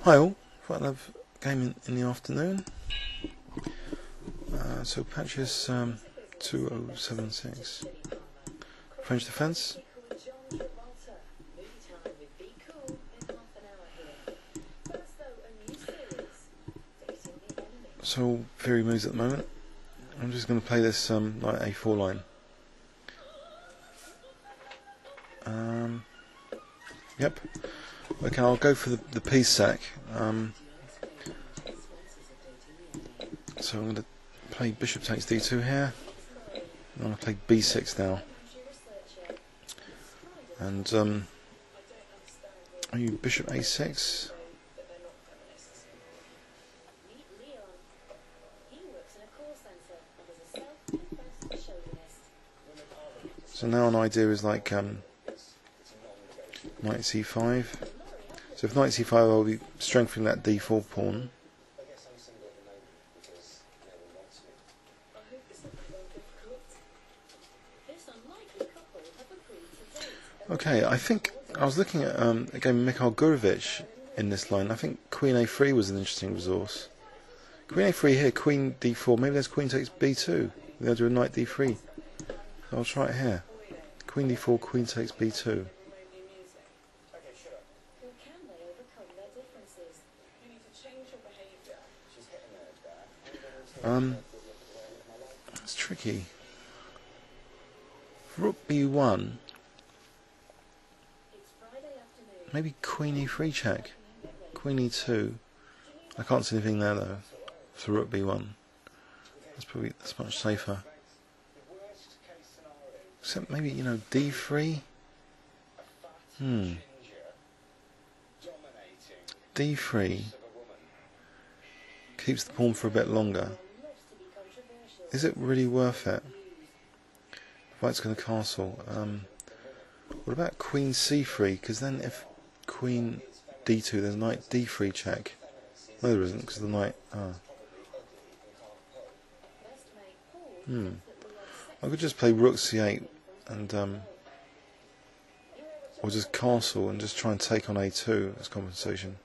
Hi all, WhiteElo game in the afternoon. So patches 2076. French defence. So very moves at the moment. I'm just going to play this like A4 line. Yep. Okay, I'll go for the piece sack. So I'm going to play bishop takes d2 here. I'm going to play b6 now. And bishop a6. So now an idea is like knight c5. So if knight c5, I'll be strengthening that d4 pawn. Okay, I think I was looking at a game of ICCResult in this line. I think queen a3 was an interesting resource. Queen a3 here, queen d4. Maybe there's queen takes b2. They'll do a knight d3. So I'll try it here. Queen d4, queen takes b2. It's tricky. Rook b1. Maybe queen e3 check. Queen e2. I can't see anything there though. For rook b1. That's much safer. Except maybe, you know, d3. D3 keeps the pawn for a bit longer. Is it really worth it? White's going to castle. What about queen c3? Because then if queen d2, there's knight d3 check. No, there isn't, because the knight. I could just play rook c8 and or just castle and just try and take on a2 as compensation.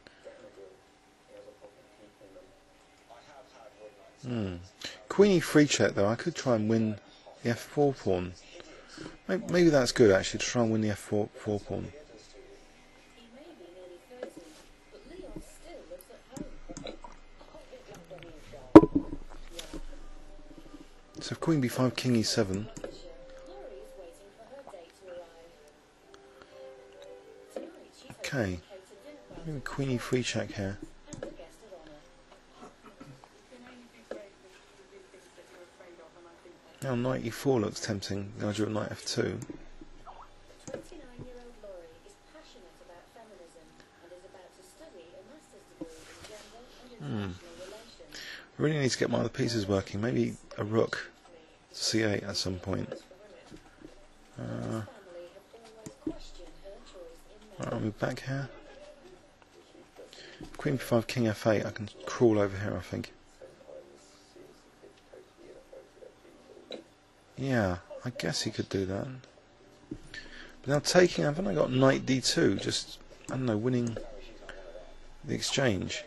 Queen e3 check though. I could try and win the f4 pawn. Maybe that's good actually, to try and win the f4 pawn. So if queen b5, king e7. Okay, maybe queen e3 check here. Now knight e4 looks tempting. Now I drew knight f2. I really need to get my other pieces working. Maybe a rook c8 at some point. Right, I'll move back here. Queen b5, king f8. I can crawl over here, I think. Yeah, I guess he could do that. But now taking, haven't I got knight d2? Just, I don't know, winning the exchange.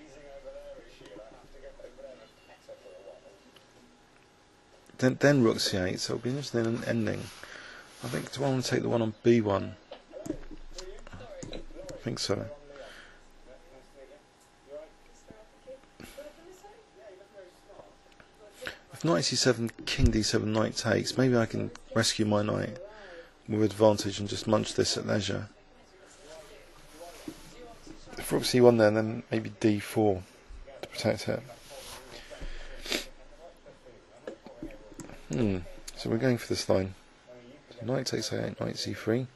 Then rook c8, so it'll be interesting in an ending. I think, do I want to take the one on b1? I think so. If knight c7, king d7, knight takes, maybe I can rescue my knight with advantage and just munch this at leisure. If rook c1 there, then maybe d4 to protect it. So we're going for this line. So knight takes a8, knight c3.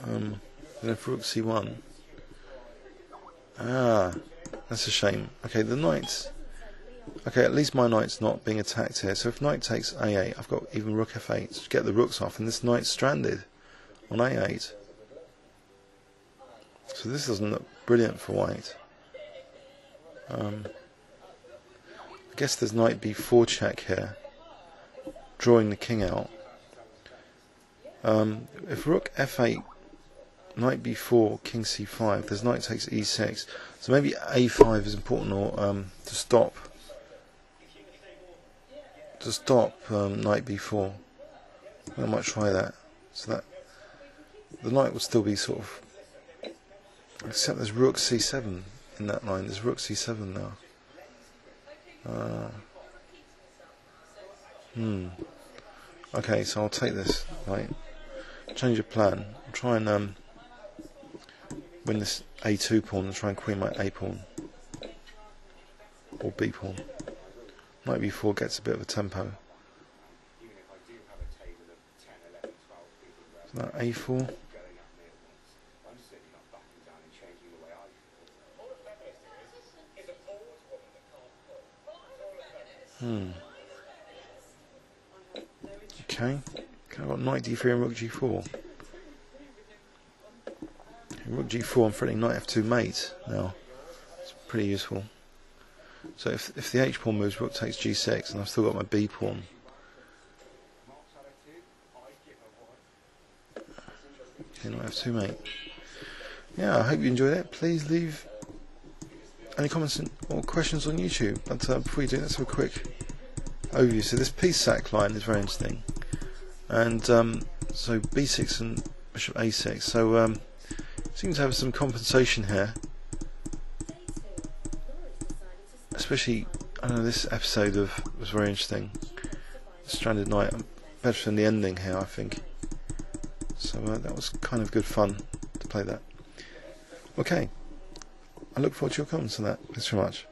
Then if rook c1. That's a shame. Okay, the knight's. Okay, at least my knight's not being attacked here. So if knight takes a8, I've got even rook f8 to get the rooks off, and this knight's stranded on a8. So this doesn't look brilliant for white. I guess there's knight b4 check here, drawing the king out. If rook f8, knight b4, king c5, there's knight takes e6, so maybe a5 is important, or to stop knight b4. I might try that, so that the knight would still be sort of, except there's rook c7 in that line. There's rook c7 now. Okay, so I'll take this. Right, change of plan. I'll try and win this a2 pawn and try and queen my a pawn or b pawn. Knight b4 gets a bit of a tempo. So now a4. Okay, I've got knight d3 and rook g4. Rook g4, I'm threatening knight f2 mate now. It's pretty useful. So if the h pawn moves, rook takes g6, and I've still got my b pawn. Okay, knight f2 mate. Yeah, I hope you enjoyed it. Please leave any comments or questions on YouTube. But before you do, let's have a quick overview. So this piece sack line is very interesting, and so b6 and bishop a6. So seems to have some compensation here, especially I know this episode was very interesting. Stranded knight, better than the ending here, I think. So that was kind of good fun to play that. Okay, I look forward to your comments on that. Thanks very much.